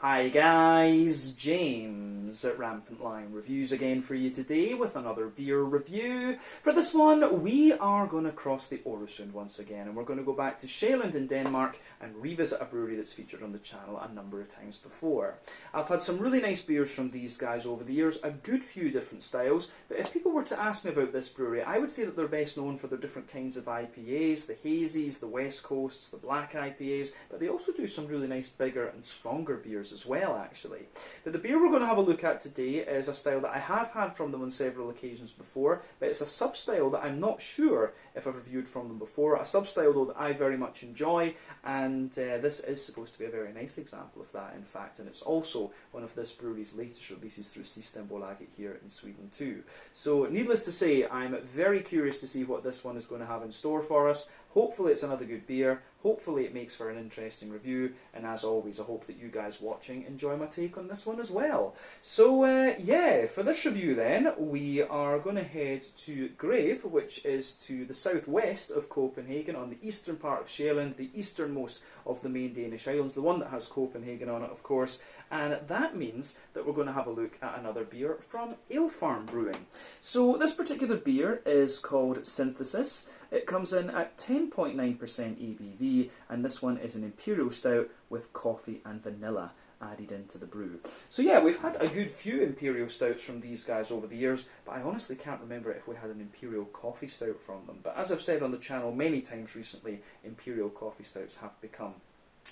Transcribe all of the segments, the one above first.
Hi guys, James at Rampant Lion Reviews again for you today with another beer review. For this one, we are going to cross the Øresund once again, and we're going to go back to Sjælland in Denmark and revisit a brewery that's featured on the channel a number of times before. I've had some really nice beers from these guys over the years, a good few different styles, but if people were to ask me about this brewery, I would say that they're best known for their different kinds of IPAs, the hazies, the West Coasts, the black IPAs, but they also do some really nice bigger and stronger beers as well, actually. But the beer we're going to have a look at today is a style that I have had from them on several occasions before, but it's a sub-style that I'm not sure if I've reviewed from them before. A sub-style, though, that I very much enjoy, and this is supposed to be a very nice example of that, in fact, and it's also one of this brewery's latest releases through Systembolaget here in Sweden too. So, needless to say, I'm very curious to see what this one is going to have in store for us. Hopefully it's another good beer, hopefully it makes for an interesting review, and as always I hope that you guys watching enjoy my take on this one as well. So yeah, for this review then, we are going to head to Greve, which is to the southwest of Copenhagen, on the eastern part of Sjælland, the easternmost of the main Danish islands, the one that has Copenhagen on it of course, and that means that we're going to have a look at another beer from Alefarm Brewing. So this particular beer is called Synthesis. It comes in at 10.9% ABV, and this one is an Imperial Stout with coffee and vanilla added into the brew. So yeah, we've had a good few Imperial Stouts from these guys over the years, but I honestly can't remember if we had an Imperial Coffee Stout from them. But as I've said on the channel many times recently, Imperial Coffee Stouts have become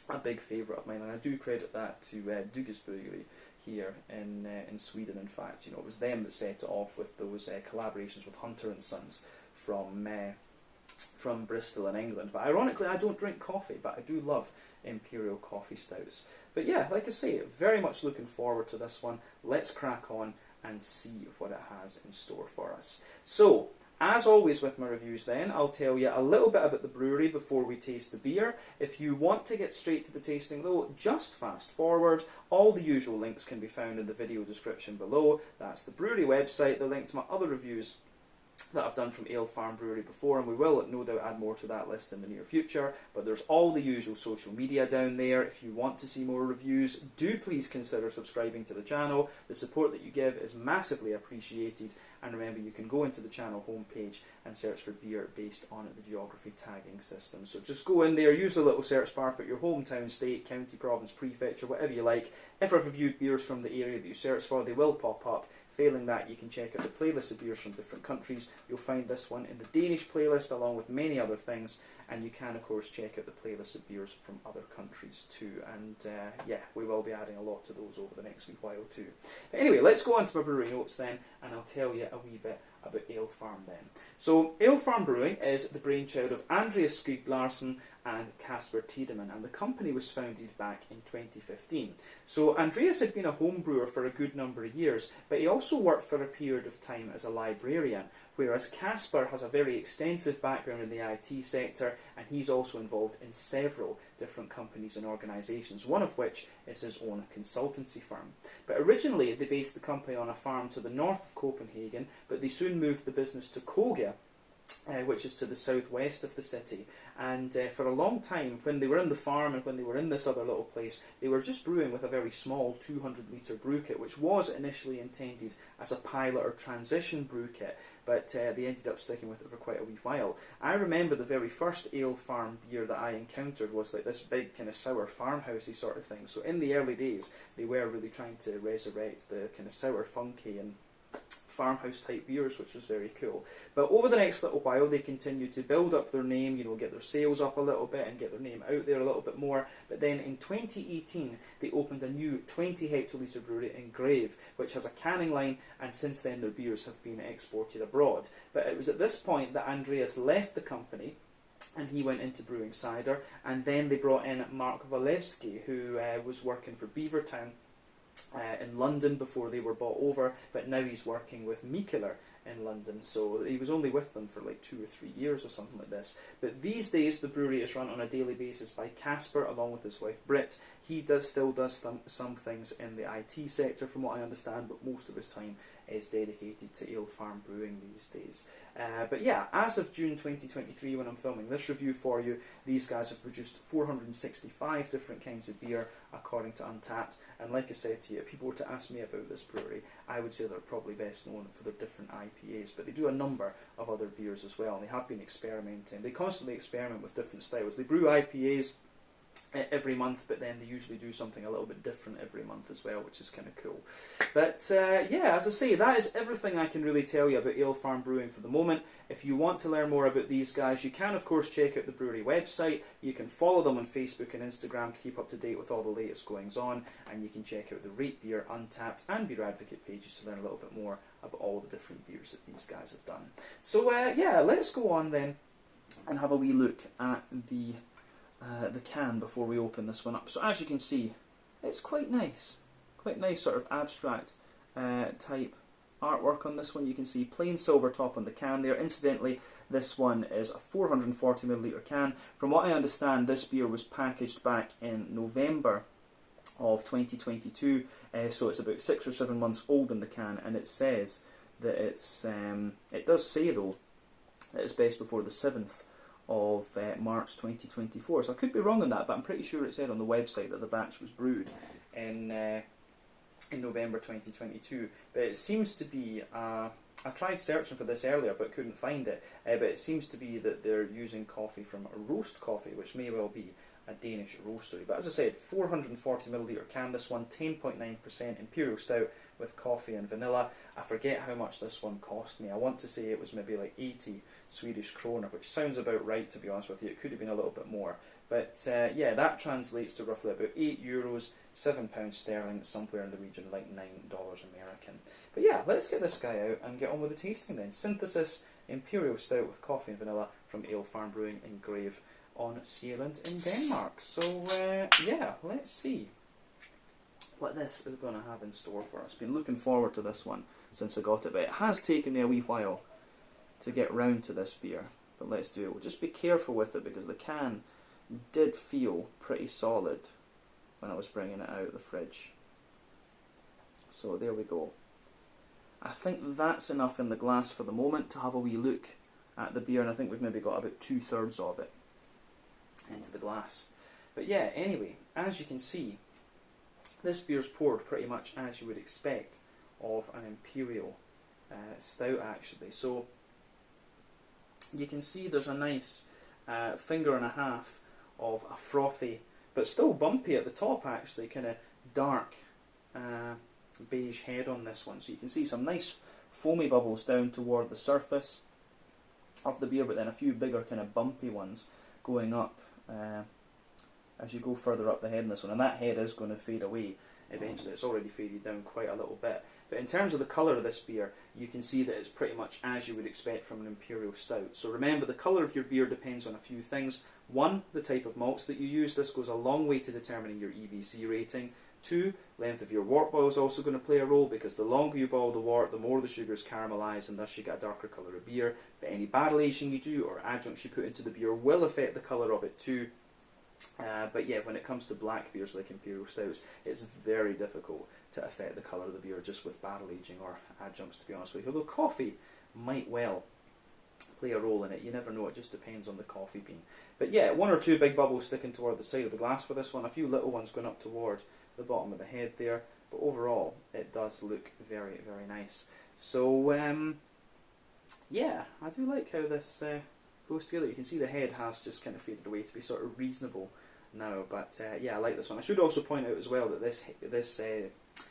a big favourite of mine, and I do credit that to Dugges Brewery here in Sweden. In fact, you know, it was them that set it off with those collaborations with Hunter and Sons from Bristol in England. But ironically, I don't drink coffee, but I do love Imperial Coffee Stouts. But yeah, like I say, very much looking forward to this one. Let's crack on and see what it has in store for us. So, as always with my reviews then, I'll tell you a little bit about the brewery before we taste the beer. If you want to get straight to the tasting though, just fast forward. All the usual links can be found in the video description below. That's the brewery website, the link to my other reviews that I've done from Alefarm Brewery before, and we will no doubt add more to that list in the near future. But there's all the usual social media down there. If you want to see more reviews, do please consider subscribing to the channel. The support that you give is massively appreciated, and remember, you can go into the channel homepage and search for beer based on the geography tagging system. So just go in there, use the little search bar, put your hometown, state, county, province, prefecture, whatever you like. If I've reviewed beers from the area that you search for, they will pop up. Failing that, you can check out the playlist of beers from different countries. You'll find this one in the Danish playlist along with many other things, and you can of course check out the playlist of beers from other countries too. And yeah, we will be adding a lot to those over the next wee while too. But anyway, let's go on to my brewery notes then, and I'll tell you a wee bit about Alefarm then. So Alefarm Brewing is the brainchild of Andreas Skog Larsen and Kasper Tiedemann, and the company was founded back in 2015. So Andreas had been a home brewer for a good number of years, but he also worked for a period of time as a librarian, whereas Kasper has a very extensive background in the IT sector, and he's also involved in several different companies and organisations, one of which is his own consultancy firm. But originally they based the company on a farm to the north of Copenhagen, but they soon moved the business to Køge, which is to the southwest of the city. And for a long time, when they were in the farm and when they were in this other little place, they were just brewing with a very small 200-litre brew kit, which was initially intended as a pilot or transition brew kit, but they ended up sticking with it for quite a wee while. I remember the very first Alefarm beer that I encountered was like this big kind of sour farmhousey sort of thing. So in the early days, they were really trying to resurrect the kind of sour, funky and farmhouse type beers, which was very cool. But over the next little while they continued to build up their name, you know, get their sales up a little bit and get their name out there a little bit more. But then in 2018 they opened a new 20 hectolitre brewery in Greve, which has a canning line, and since then their beers have been exported abroad. But it was at this point that Andreas left the company and he went into brewing cider, and then they brought in Mark Walewski, who was working for Beavertown in London before they were bought over, but now he's working with Mikkeller in London, so he was only with them for like 2 or 3 years or something like this. But these days the brewery is run on a daily basis by Casper along with his wife Britt. He still does some things in the IT sector from what I understand, but most of his time is dedicated to Alefarm Brewing these days. But yeah, as of June 2023, when I'm filming this review for you, these guys have produced 465 different kinds of beer according to Untappd. And like I said to you, if people were to ask me about this brewery, I would say they're probably best known for their different IPAs, but they do a number of other beers as well, and they have been experimenting. They constantly experiment with different styles. They brew IPAs every month, but then they usually do something a little bit different every month as well, which is kind of cool. But yeah, as I say, that is everything I can really tell you about Alefarm Brewing for the moment. If you want to learn more about these guys, you can of course check out the brewery website. You can follow them on Facebook and Instagram to keep up to date with all the latest goings on, and you can check out the Rate Beer, Untappd and Beer Advocate pages to learn a little bit more about all the different beers that these guys have done. So yeah, let's go on then and have a wee look at the can before we open this one up. So as you can see, it's quite nice sort of abstract type artwork on this one. You can see plain silver top on the can there. Incidentally, this one is a 440ml can. From what I understand, this beer was packaged back in November of 2022, so it's about 6 or 7 months old in the can, and it says that it's it does say though that it's best before the 7th of March 2024. So I could be wrong on that, but I'm pretty sure it said on the website that the batch was brewed in November 2022. But it seems to be, I tried searching for this earlier but couldn't find it, but it seems to be that they're using coffee from a roast coffee, which may well be a Danish roastery. But as I said, 440ml can, this one 10.9% Imperial Stout with coffee and vanilla. I forget how much this one cost me. I want to say it was maybe like 80 Swedish kroner, which sounds about right to be honest with you. It could have been a little bit more. But yeah, that translates to roughly about €8, £7 sterling, somewhere in the region like $9 American. But yeah, let's get this guy out and get on with the tasting then. Synthesis Imperial Stout with coffee and vanilla from Alefarm Brewing in Greve on Sjælland in Denmark. So yeah, let's see what this is going to have in store for us. Been looking forward to this one since I got it, but it has taken me a wee while to get round to this beer. But let's do it. We'll just be careful with it because the can did feel pretty solid when I was bringing it out of the fridge. So there we go. I think that's enough in the glass for the moment to have a wee look at the beer, and I think we've maybe got about 2/3 of it into the glass. But yeah, anyway, as you can see, this beer's poured pretty much as you would expect of an Imperial Stout actually. So you can see there's a nice finger and a half of a frothy, but still bumpy at the top actually, kind of dark beige head on this one. So you can see some nice foamy bubbles down toward the surface of the beer, but then a few bigger kind of bumpy ones going up as you go further up the head in this one, and that head is going to fade away eventually. It's already faded down quite a little bit. But in terms of the colour of this beer, you can see that it's pretty much as you would expect from an Imperial Stout. So remember, the colour of your beer depends on a few things. 1, the type of malts that you use. This goes a long way to determining your EBC rating. 2, length of your wort boil is also going to play a role, because the longer you boil the wort, the more the sugars caramelise, and thus you get a darker colour of beer. But any barrel aging you do or adjuncts you put into the beer will affect the colour of it too. But yeah, when it comes to black beers like Imperial Stouts, it's very difficult to affect the colour of the beer just with barrel aging or adjuncts, to be honest with you. Although coffee might well play a role in it, you never know, it just depends on the coffee bean. But yeah, 1 or 2 big bubbles sticking toward the side of the glass for this one, a few little ones going up toward the bottom of the head there, but overall it does look very, very nice. So yeah, I do like how this goes together. You can see the head has just kind of faded away to be sort of reasonable now, but yeah, I like this one. I should also point out as well that this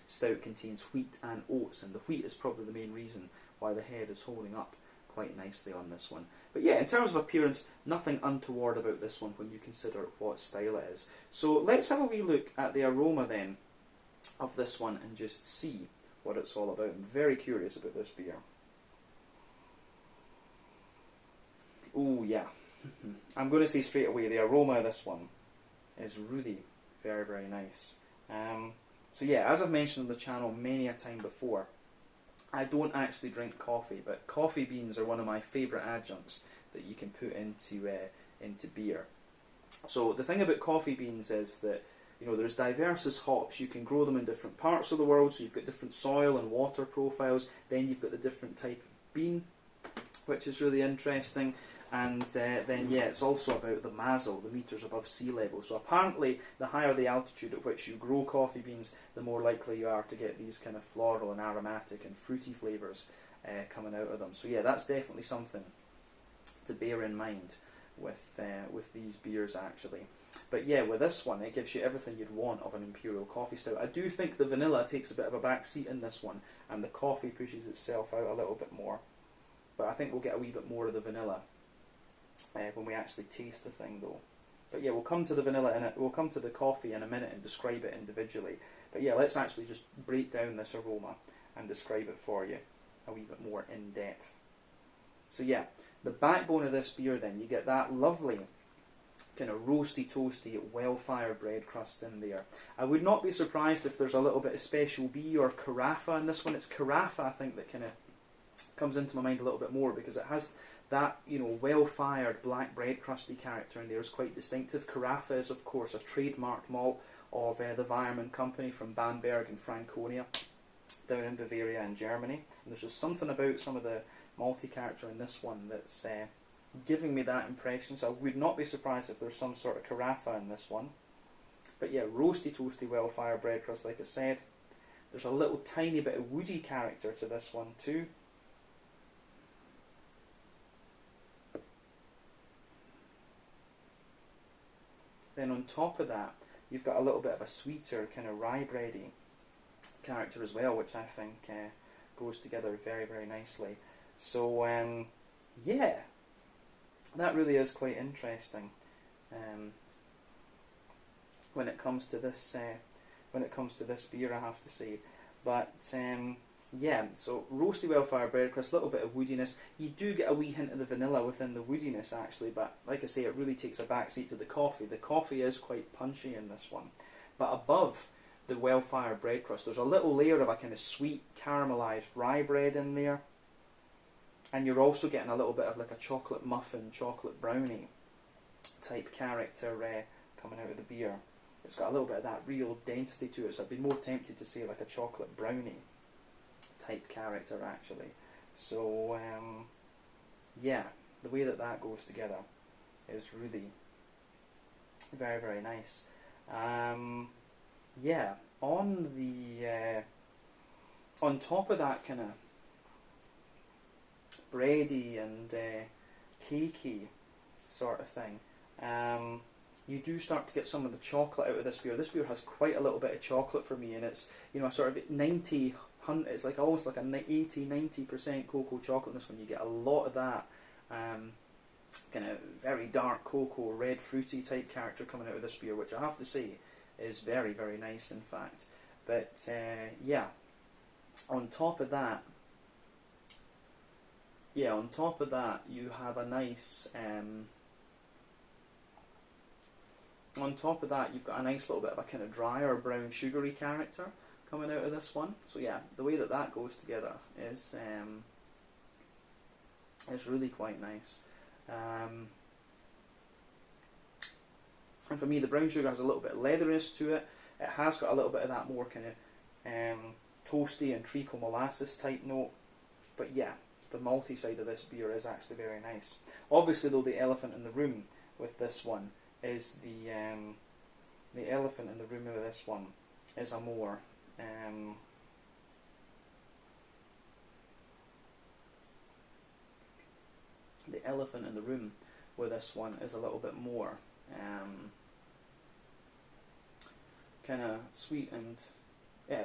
stout contains wheat and oats, and the wheat is probably the main reason why the head is holding up quite nicely on this one. But yeah, in terms of appearance, nothing untoward about this one when you consider what style it is. So let's have a wee look at the aroma then of this one and just see what it's all about. I'm very curious about this beer. Oh yeah, I'm going to say straight away, the aroma of this one is really very, very nice. So yeah, as I've mentioned on the channel many a time before, I don't actually drink coffee, but coffee beans are one of my favourite adjuncts that you can put into beer. So the thing about coffee beans is that, you know, there's diverse as hops. You can grow them in different parts of the world, so you've got different soil and water profiles. Then you've got the different type of bean, which is really interesting. And then, yeah, it's also about the mazel, the metres above sea level. So apparently, the higher the altitude at which you grow coffee beans, the more likely you are to get these kind of floral and aromatic and fruity flavours coming out of them. So yeah, that's definitely something to bear in mind with these beers, actually. But yeah, with this one, it gives you everything you'd want of an Imperial coffee stout. I do think the vanilla takes a bit of a back seat in this one, and the coffee pushes itself out a little bit more. But I think we'll get a wee bit more of the vanilla when we actually taste the thing, though. But yeah, we'll come to the vanilla in it. We'll come to the coffee in a minute and describe it individually. But yeah, let's actually just break down this aroma and describe it for you a wee bit more in depth. So yeah, the backbone of this beer, then, you get that lovely kind of roasty, toasty, well-fired bread crust in there. I would not be surprised if there's a little bit of special bee or carafa in this one. It's carafa, I think, that kind of comes into my mind a little bit more, because it has that, you know, well-fired black bread crusty character in there is quite distinctive. Carafa is, of course, a trademarked malt of the Weyermann Company from Bamberg and Franconia down in Bavaria in Germany. And there's just something about some of the malty character in this one that's giving me that impression, so I would not be surprised if there's some sort of carafa in this one. But yeah, roasty, toasty, well-fired bread crust, like I said. There's a little tiny bit of woody character to this one too. Then on top of that, you've got a little bit of a sweeter, kind of rye bready character as well, which I think goes together very, very nicely. So yeah, that really is quite interesting when it comes to this beer, I have to say. But yeah, so roasty, well-fired bread crust, a little bit of woodiness. You do get a wee hint of the vanilla within the woodiness, actually, but like I say, it really takes a backseat to the coffee. The coffee is quite punchy in this one. But above the well-fired bread crust, there's a little layer of a kind of sweet caramelised rye bread in there. And you're also getting a little bit of like a chocolate muffin, chocolate brownie type character coming out of the beer. It's got a little bit of that real density to it, so I'd be more tempted to say like a chocolate brownie type character, actually. So yeah, the way that that goes together is really very, very nice. Yeah, on top of that kind of bready and cakey sort of thing, you do start to get some of the chocolate out of this beer. This beer has quite a little bit of chocolate for me, and it's, you know, a sort of 90, it's like almost like a 80-90% cocoa chocolate in this one. You get a lot of that kind of very dark cocoa, red fruity type character coming out of this beer, which I have to say is very, very nice, in fact. But yeah, on top of that, you have a nice. On top of that, you've got a nice little bit of a kind of drier brown sugary character coming out of this one. So yeah, the way that that goes together is really quite nice. And for me, the brown sugar has a little bit of leatheriness to it. It has got a little bit of that more kind of toasty and treacle molasses type note. But yeah, the malty side of this beer is actually very nice. Obviously, though, the elephant in the room with this one is the elephant in the room with this one is a more the elephant in the room with this one is a little bit more kind of sweet, and yeah,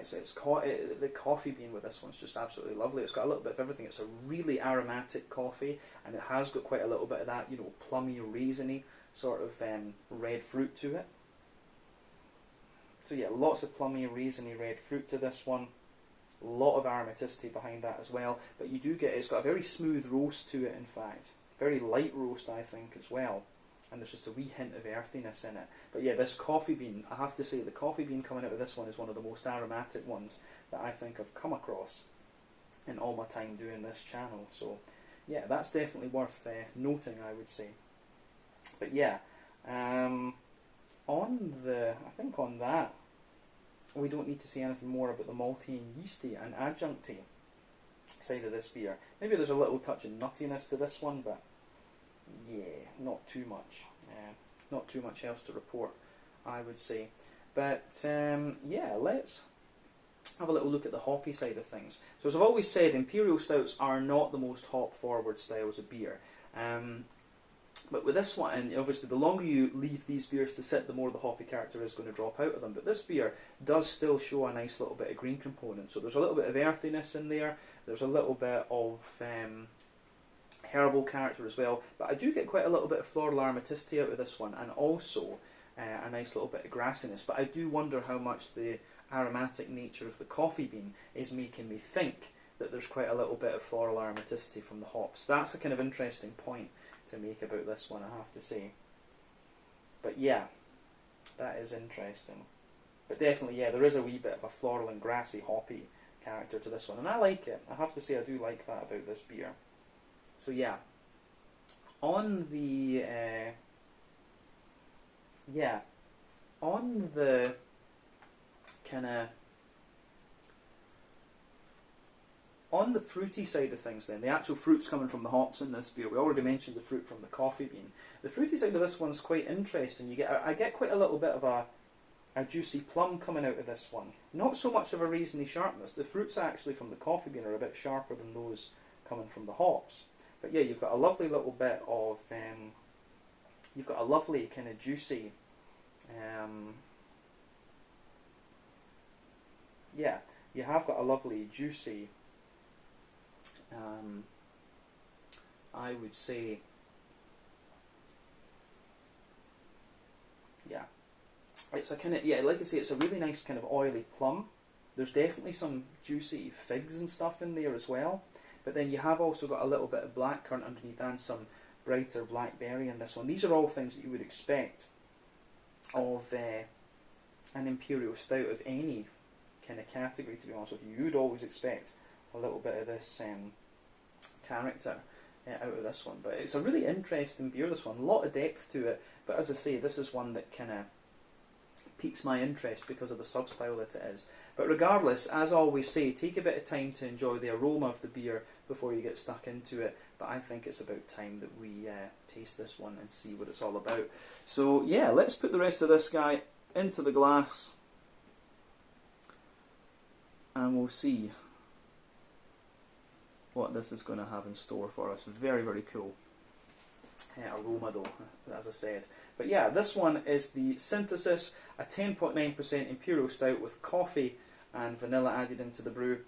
the coffee bean with this one's just absolutely lovely. It's got a little bit of everything. It's a really aromatic coffee, and it has got quite a little bit of that, you know, plummy, raisiny sort of red fruit to it. So yeah, lots of plummy, raisiny red fruit to this one. A lot of aromaticity behind that as well. But you do get, it's got a very smooth roast to it, in fact. Very light roast, I think, as well. And there's just a wee hint of earthiness in it. But yeah, this coffee bean, I have to say, the coffee bean coming out of this one is one of the most aromatic ones that I think I've come across in all my time doing this channel. So yeah, that's definitely worth noting, I would say. But yeah, I think on that, we don't need to say anything more about the malty and yeasty and adjuncty side of this beer. Maybe there's a little touch of nuttiness to this one, but yeah, not too much. Not too much else to report, I would say. But yeah, let's have a little look at the hoppy side of things. So as I've always said, Imperial Stouts are not the most hop-forward styles of beer. But with this one, and obviously the longer you leave these beers to sit, the more the hoppy character is going to drop out of them. But this beer does still show a nice little bit of green component. So there's a little bit of earthiness in there. There's a little bit of herbal character as well. But I do get quite a little bit of floral aromaticity out of this one, and also a nice little bit of grassiness. But I do wonder how much the aromatic nature of the coffee bean is making me think that there's quite a little bit of floral aromaticity from the hops. That's a kind of interesting point to make about this one, I have to say. But yeah, that is interesting. But definitely, yeah, there is a wee bit of a floral and grassy hoppy character to this one, and I like it. I have to say I do like that about this beer. So yeah, on the kind of on the fruity side of things, then the actual fruits coming from the hops in this beer. We already mentioned the fruit from the coffee bean. The fruity side of this one's quite interesting. I get quite a little bit of a juicy plum coming out of this one. Not so much of a raisiny sharpness. The fruits actually from the coffee bean are a bit sharper than those coming from the hops. But yeah, you've got a lovely little bit of you've got a lovely kind of juicy yeah, you have got a lovely juicy I would say, yeah, it's a kind of, yeah, like I say, it's a really nice kind of oily plum. There's definitely some juicy figs and stuff in there as well, but then you have also got a little bit of blackcurrant underneath and some brighter blackberry in this one. These are all things that you would expect of an Imperial Stout of any kind of category, to be honest with you. You would always expect a little bit of this character out of this one. But it's a really interesting beer, this one. A lot of depth to it, but as I say, this is one that kind of piques my interest because of the sub-style that it is. But regardless, as I always say, take a bit of time to enjoy the aroma of the beer before you get stuck into it. But I think it's about time that we taste this one and see what it's all about. So yeah, let's put the rest of this guy into the glass and we'll see what this is going to have in store for us. Very, very cool aroma though, as I said. But yeah, this one is the Synthesis, a 10.9% Imperial Stout with coffee and vanilla added into the brew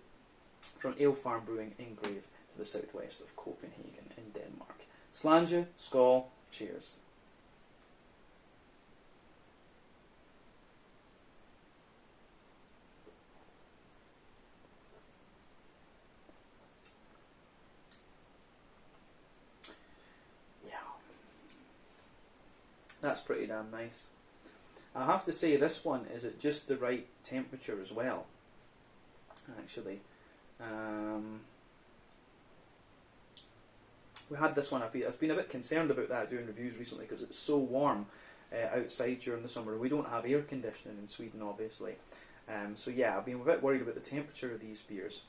from Alefarm Brewing in Greve to the southwest of Copenhagen in Denmark. Slange, skål, cheers. That's pretty damn nice. I have to say this one is at just the right temperature as well, actually. We had this one, I've been a bit concerned about that doing reviews recently because it's so warm outside during the summer. We don't have air conditioning in Sweden, obviously. So yeah, I've been a bit worried about the temperature of these beers.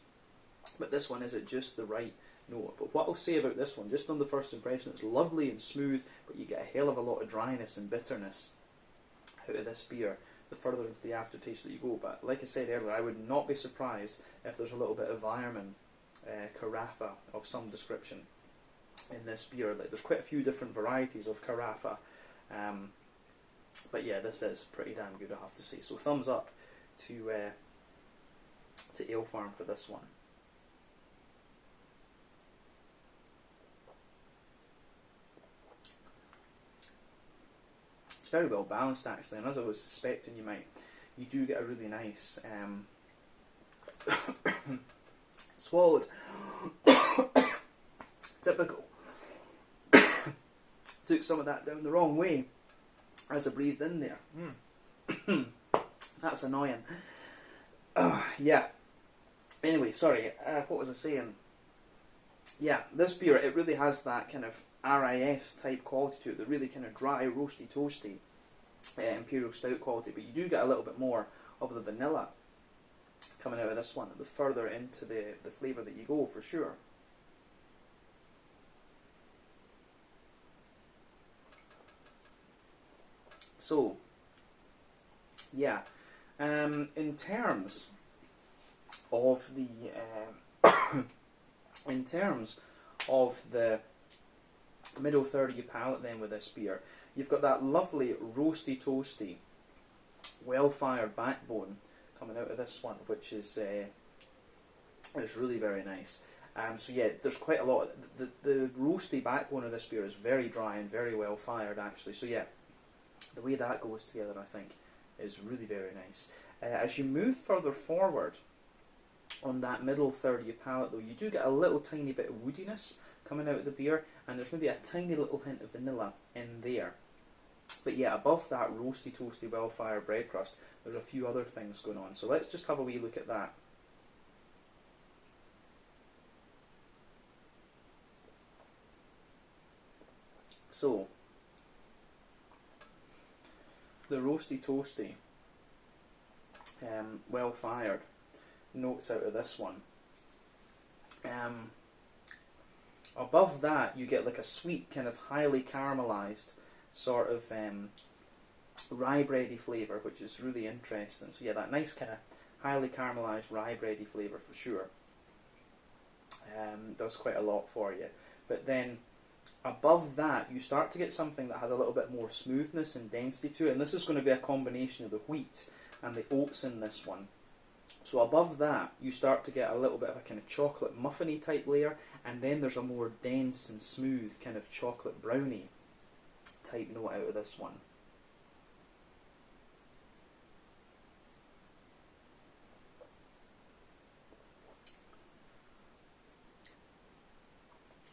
But this one is at just the right note. But what I'll say about this one, just on the first impression, it's lovely and smooth, but you get a hell of a lot of dryness and bitterness out of this beer the further into the aftertaste that you go. But like I said earlier, I would not be surprised if there's a little bit of Weirmann Carafa of some description in this beer. Like, there's quite a few different varieties of Carafa, but yeah, this is pretty damn good, I have to say. So thumbs up to Alefarm for this one. It's very well balanced actually, and as I was suspecting you do get a really nice swallowed. Typical. Took some of that down the wrong way as I breathed in there. That's annoying. Yeah, Anyway, sorry, what was I saying? Yeah, this beer, it really has that kind of RIS type quality to it, the really kind of dry, roasty, toasty Imperial Stout quality, but you do get a little bit more of the vanilla coming out of this one, the further into the flavour that you go, for sure. So, yeah, in terms of the in terms of the middle third of your palate then with this beer, you've got that lovely roasty toasty, well fired backbone coming out of this one, which is really very nice. So yeah, there's quite a lot. The roasty backbone of this beer is very dry and very well fired actually. So yeah, the way that goes together, I think, is really very nice. As you move further forward on that middle third of your palate though, you do get a little tiny bit of woodiness coming out of the beer, and there's maybe a tiny little hint of vanilla in there. But yeah, above that roasty, toasty, well-fired bread crust, there's a few other things going on. So let's just have a wee look at that. So, the roasty, toasty, well-fired notes out of this one. Above that, you get like a sweet, kind of highly caramelised sort of rye bready flavour, which is really interesting. So yeah, that nice kind of highly caramelised rye bready flavour for sure. Does quite a lot for you. But then above that, you start to get something that has a little bit more smoothness and density to it, and this is going to be a combination of the wheat and the oats in this one. So above that, you start to get a little bit of a kind of chocolate muffiny type layer, and then there's a more dense and smooth kind of chocolate brownie type note out of this one.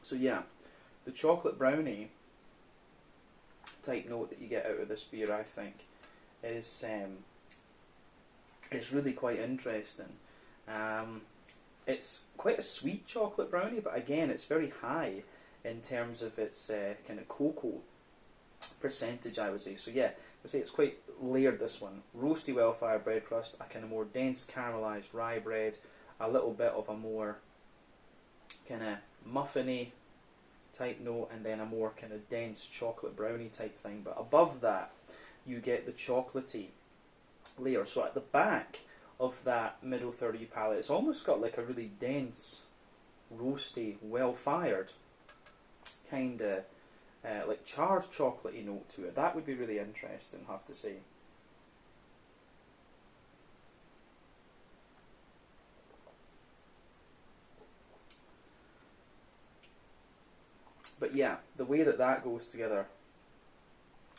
So yeah, the chocolate brownie type note that you get out of this beer, I think, is really quite interesting. It's quite a sweet chocolate brownie, but again, it's very high in terms of its kind of cocoa percentage, I would say. So yeah, I say it's quite layered, this one. Roasty, well-fired bread crust, a kind of more dense caramelised rye bread, a little bit of a more kind of muffiny type note, and then a more kind of dense chocolate brownie type thing. But above that, you get the chocolatey layer. So at the back of that middle third of your palate, it's almost got like a really dense, roasty, well-fired kind of like charred chocolatey note to it. That would be really interesting, I have to say. But yeah, the way that that goes together,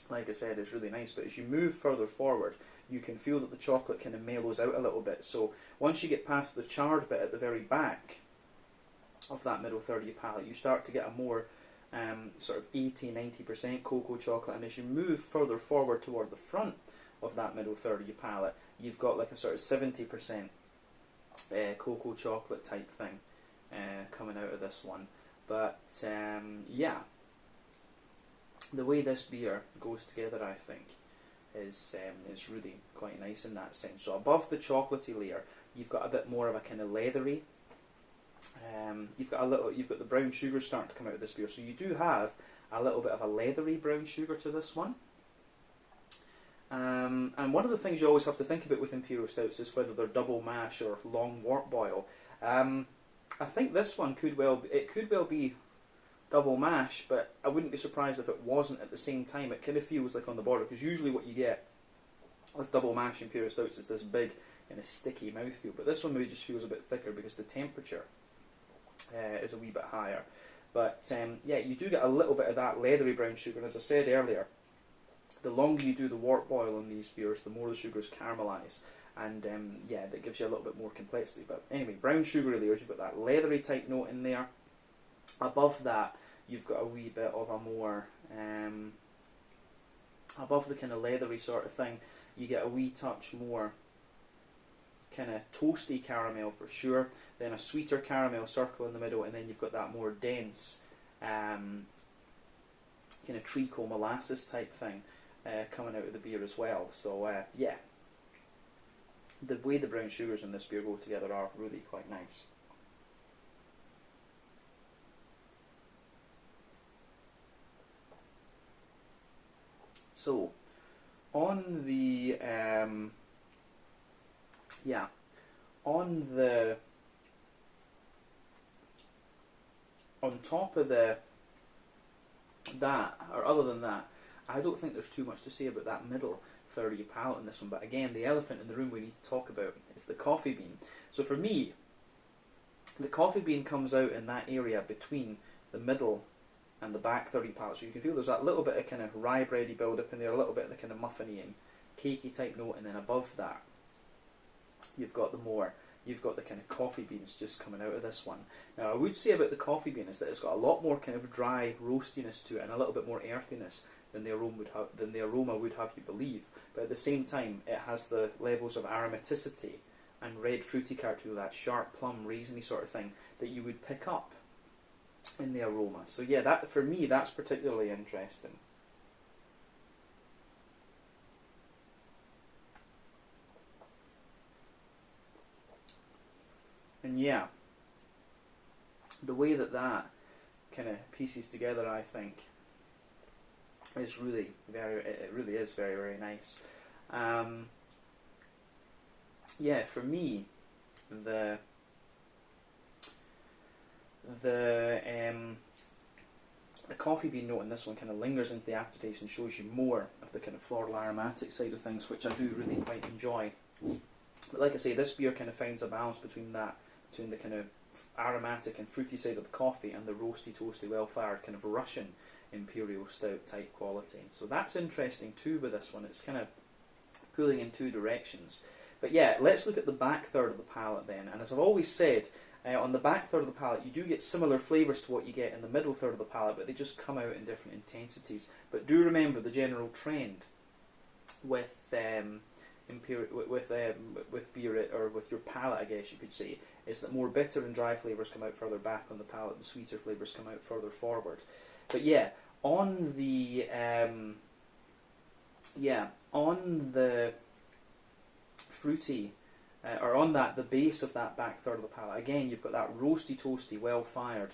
like I said, is really nice. But as you move further forward, you can feel that the chocolate kind of mellows out a little bit. So once you get past the charred bit at the very back of that middle third of your palate, you start to get a more sort of 80-90% cocoa chocolate. And as you move further forward toward the front of that middle third of your palate, you've got like a sort of 70% cocoa chocolate type thing coming out of this one. But yeah, the way this beer goes together, I think, is really quite nice in that sense. So above the chocolatey layer, you've got a bit more of a kind of leathery. You've got the brown sugar starting to come out of this beer, so you do have a little bit of a leathery brown sugar to this one. And one of the things you always have to think about with Imperial Stouts is whether they're double mash or long wort boil. I think this one could well be double mash, but I wouldn't be surprised if it wasn't at the same time. It kind of feels like on the border, because usually what you get with double mash Imperial Stouts is this big kind of sticky mouthfeel, but this one maybe just feels a bit thicker because the temperature is a wee bit higher. But yeah, you do get a little bit of that leathery brown sugar, and as I said earlier, the longer you do the wort boil on these beers, the more the sugars caramelise, and yeah, that gives you a little bit more complexity. But anyway, brown sugary layers, you've got that leathery type note in there. Above that, you've got a wee bit of a more, above the kind of leathery sort of thing, you get a wee touch more kind of toasty caramel for sure, then a sweeter caramel circle in the middle, and then you've got that more dense kind of treacle molasses type thing coming out of the beer as well. So yeah, the way the brown sugars in this beer go together are really quite nice. So on the on top of that, or other than that, I don't think there's too much to say about that middle third of your palate in this one. But again, the elephant in the room we need to talk about is the coffee bean. So for me, the coffee bean comes out in that area between the middle and the back third of your palate. So you can feel there's that little bit of kind of rye bready build up in there, a little bit of the kind of muffiny and cakey type note, and then above that you've got the kind of coffee beans just coming out of this one. Now I would say about the coffee bean is that it's got a lot more kind of dry roastiness to it and a little bit more earthiness than the aroma would have you believe. But at the same time, it has the levels of aromaticity and red fruity character, that sharp plum raisiny sort of thing that you would pick up in the aroma. So yeah, that for me, that's particularly interesting. And yeah, the way that kind of pieces together, I think, is really it really is very, very nice. Yeah, for me, the coffee bean note in this one kind of lingers into the aftertaste and shows you more of the kind of floral aromatic side of things, which I do really quite enjoy. But like I say, this beer kind of finds a balance between the kind of aromatic and fruity side of the coffee and the roasty, toasty, well-fired kind of Russian Imperial Stout type quality. So that's interesting too with this one. It's kind of pulling in two directions. But yeah, let's look at the back third of the palate then. And as I've always said, on the back third of the palate, you do get similar flavours to what you get in the middle third of the palate, but they just come out in different intensities. But do remember the general trend with with beer, or with your palate, I guess you could say, is that more bitter and dry flavours come out further back on the palate, and sweeter flavours come out further forward. But yeah, on the fruity, or on the base of that back third of the palate, again you've got that roasty, toasty, well-fired,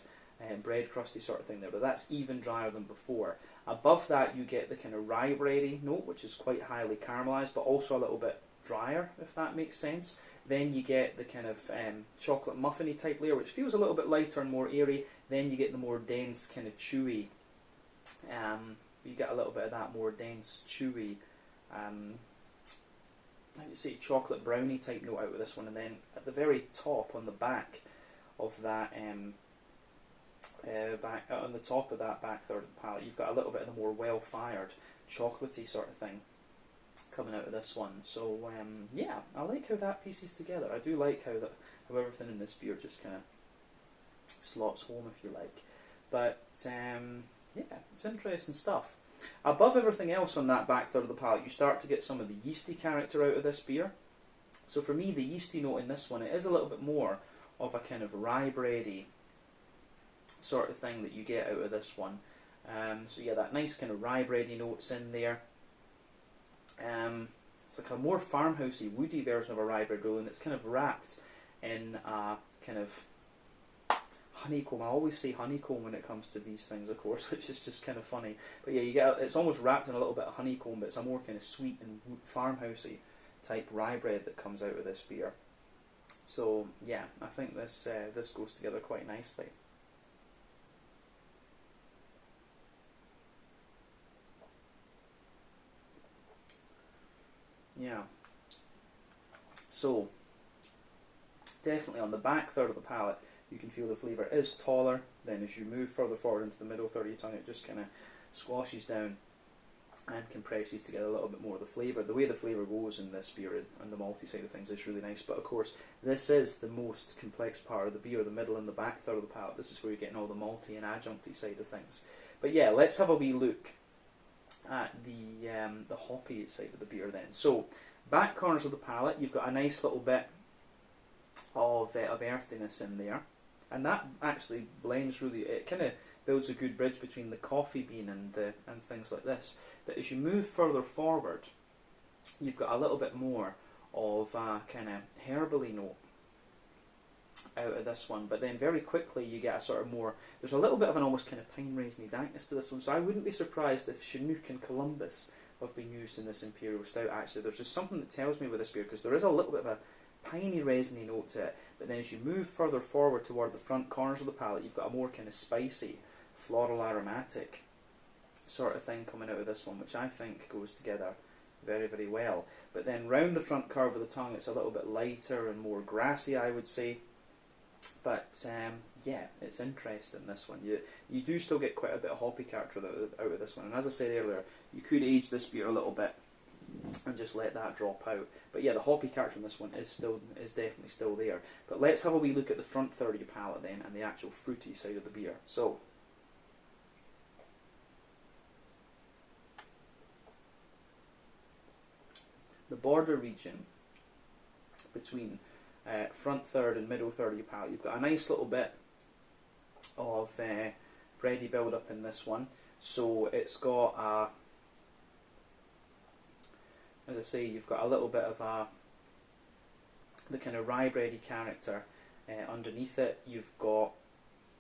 bread crusty sort of thing there, but that's even drier than before. Above that you get the kind of rye bready note, which is quite highly caramelised, but also a little bit drier, if that makes sense. Then you get the kind of chocolate muffiny type layer, which feels a little bit lighter and more airy. Then you get the more dense, kind of chewy, you get a little bit of that more dense, chewy, how do you say, chocolate brownie type note out of this one. And then at the very top, on the back of that, on the top of that back third of the palate, you've got a little bit of the more well-fired, chocolatey sort of thing coming out of this one. So yeah, I like how that pieces together. I do like how everything in this beer just kind of slots home, if you like. But yeah, it's interesting stuff. Above everything else on that back third of the palate, you start to get some of the yeasty character out of this beer. So for me, the yeasty note in this one, it is a little bit more of a kind of rye bready sort of thing that you get out of this one. So yeah, that nice kind of rye bready notes in there. It's like a more farmhousey, woody version of a rye bread roll, and it's kind of wrapped in a kind of honeycomb. I always say honeycomb when it comes to these things, of course, which is just kind of funny. But yeah, it's almost wrapped in a little bit of honeycomb, but it's a more kind of sweet and farmhousey type rye bread that comes out of this beer. So yeah, I think this goes together quite nicely. Yeah. So definitely on the back third of the palate, you can feel the flavour is taller. Then as you move further forward into the middle third of your tongue, it just kind of squashes down and compresses together a little bit more of the flavour. The way the flavour goes in this beer and the malty side of things is really nice. But of course, this is the most complex part of the beer, the middle and the back third of the palate. This is where you're getting all the malty and adjuncty side of things. But yeah, let's have a wee look at the hoppy side of the beer then. So, back corners of the palate, you've got a nice little bit of earthiness in there, and that actually blends really. It kind of builds a good bridge between the coffee bean and things like this. But as you move further forward, you've got a little bit more of a kind of herbally note out of this one, but then very quickly you get a sort of more, there's a little bit of an almost kind of pine raisiny dankness to this one, so I wouldn't be surprised if Chinook and Columbus have been used in this Imperial Stout. Actually, there's just something that tells me with this beer, because there is a little bit of a piney resiny note to it, but then as you move further forward toward the front corners of the palate, you've got a more kind of spicy, floral aromatic sort of thing coming out of this one, which I think goes together very, very well. But then round the front curve of the tongue, it's a little bit lighter and more grassy, I would say. But yeah, it's interesting, this one. You do still get quite a bit of hoppy character out of this one. And as I said earlier, you could age this beer a little bit and just let that drop out. But yeah, the hoppy character in this one is definitely still there. But let's have a wee look at the front third of your palate then, and the actual fruity side of the beer. So, the border region between front third and middle third of your palate, you've got a nice little bit of bready build up in this one. So it's got a, as I say, you've got a little bit of the kind of rye bready character underneath it. You've got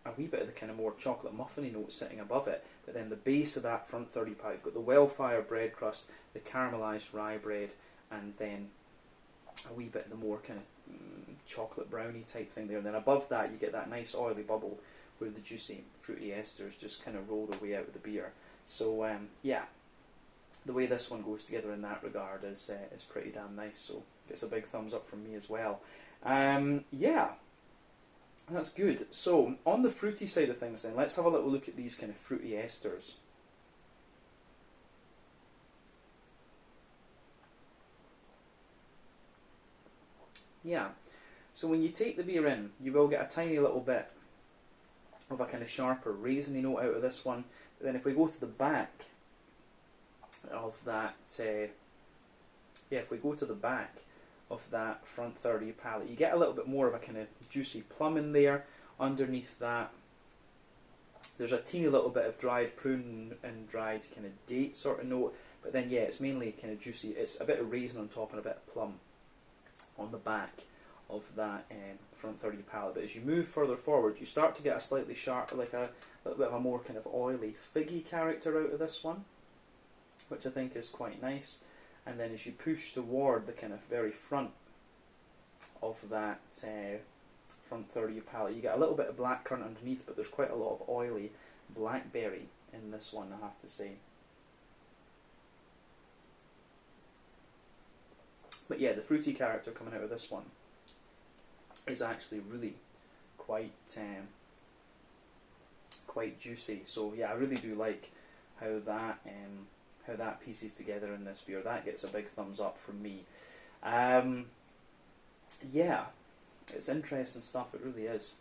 a wee bit of the kind of more chocolate muffiny note sitting above it, but then the base of that front third of your palate, you've got the well-fired bread crust, the caramelised rye bread, and then a wee bit of the more kind of chocolate brownie type thing there. And then above that you get that nice oily bubble where the juicy fruity esters just kind of roll their way out of the beer. So yeah, the way this one goes together in that regard is pretty damn nice, so gets a big thumbs up from me as well. Yeah, that's good. So on the fruity side of things then, let's have a little look at these kind of fruity esters. Yeah, so when you take the beer in, you will get a tiny little bit of a kind of sharper raisiny note out of this one. But then if we go to the back of that, if we go to the back of that front third of your palate, you get a little bit more of a kind of juicy plum in there. Underneath that, there's a teeny little bit of dried prune and dried kind of date sort of note. But then yeah, it's mainly kind of juicy. It's a bit of raisin on top and a bit of plum on the back of that front third of your palate. But as you move further forward, you start to get a slightly sharp, like a little bit of a more kind of oily, figgy character out of this one, which I think is quite nice. And then as you push toward the kind of very front of that front third of your palate, you get a little bit of blackcurrant underneath, but there's quite a lot of oily blackberry in this one, I have to say. But yeah, the fruity character coming out of this one is actually really quite juicy. So yeah, I really do like how that pieces together in this beer. That gets a big thumbs up from me. Yeah, it's interesting stuff. It really is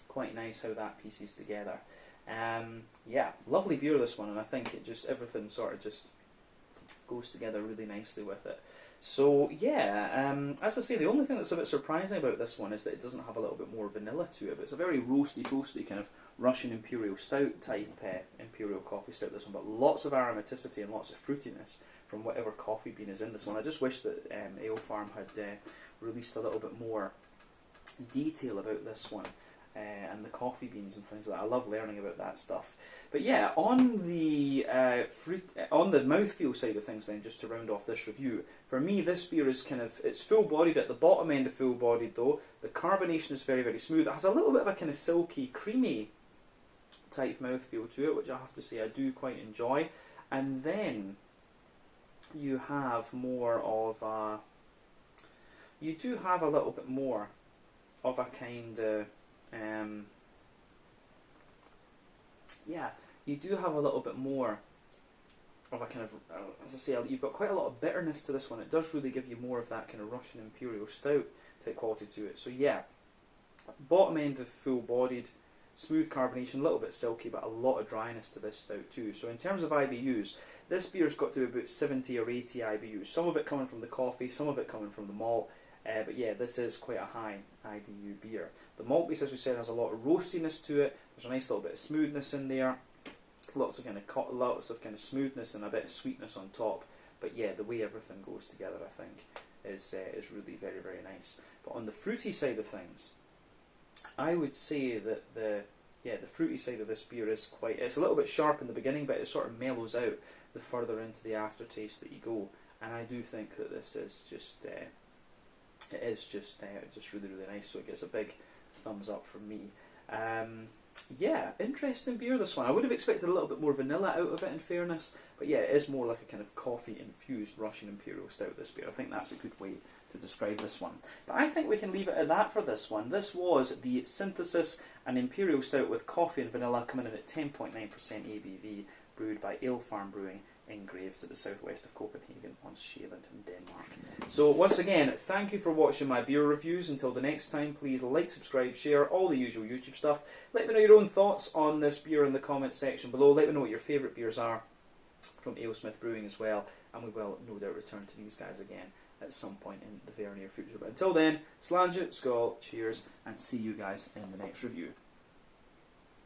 quite nice how that pieces together. Yeah, lovely beer, this one, and I think it just, everything sort of just goes together really nicely with it. So yeah, as I say, the only thing that's a bit surprising about this one is that it doesn't have a little bit more vanilla to it. But it's a very roasty, toasty kind of Russian Imperial Stout type Imperial coffee stout, this one, but lots of aromaticity and lots of fruitiness from whatever coffee bean is in this one. I just wish that Alefarm had released a little bit more detail about this one and the coffee beans and things like that. I love learning about that stuff. But yeah, on the on the mouthfeel side of things then, just to round off this review, for me this beer is kind of, it's full-bodied at the bottom end of full-bodied though. The carbonation is very, very smooth. It has a little bit of a kind of silky, creamy type mouthfeel to it, which I have to say I do quite enjoy. And then you have more of a, you do have a little bit more of a kind of, yeah, you do have a little bit more of a kind of, as I say, you've got quite a lot of bitterness to this one. It does really give you more of that kind of Russian Imperial Stout type quality to it. So yeah, bottom end of full-bodied, smooth carbonation, a little bit silky, but a lot of dryness to this stout too. So in terms of IBUs, this beer's got to be about 70 or 80 IBUs. Some of it coming from the coffee, some of it coming from the malt. But yeah, this is quite a high IBU beer. The malt base, as we said, has a lot of roastiness to it. There's a nice little bit of smoothness in there. Lots of kind of smoothness and a bit of sweetness on top. But yeah, the way everything goes together, I think, is really very, very nice. But on the fruity side of things, I would say that the fruity side of this beer is it's a little bit sharp in the beginning, but it sort of mellows out the further into the aftertaste that you go. And I do think that this is just really, really nice. So it gets a big thumbs up from me. Yeah, interesting beer, this one. I would have expected a little bit more vanilla out of it, in fairness, but yeah, it is more like a kind of coffee-infused Russian Imperial Stout, this beer. I think that's a good way to describe this one. But I think we can leave it at that for this one. This was the Synthesis, an Imperial Stout with coffee and vanilla, coming in at 10.9% ABV, brewed by Alefarm Brewing in Greve, to the southwest of Copenhagen on Sjælland in Denmark. So once again, thank you for watching my beer reviews. Until the next time, please like, subscribe, share, all the usual YouTube stuff. Let me know your own thoughts on this beer in the comments section below. Let me know what your favourite beers are from Alesmith Brewing as well, and we will no doubt return to these guys again at some point in the very near future. But until then, Slange, Skål, cheers, and see you guys in the next review.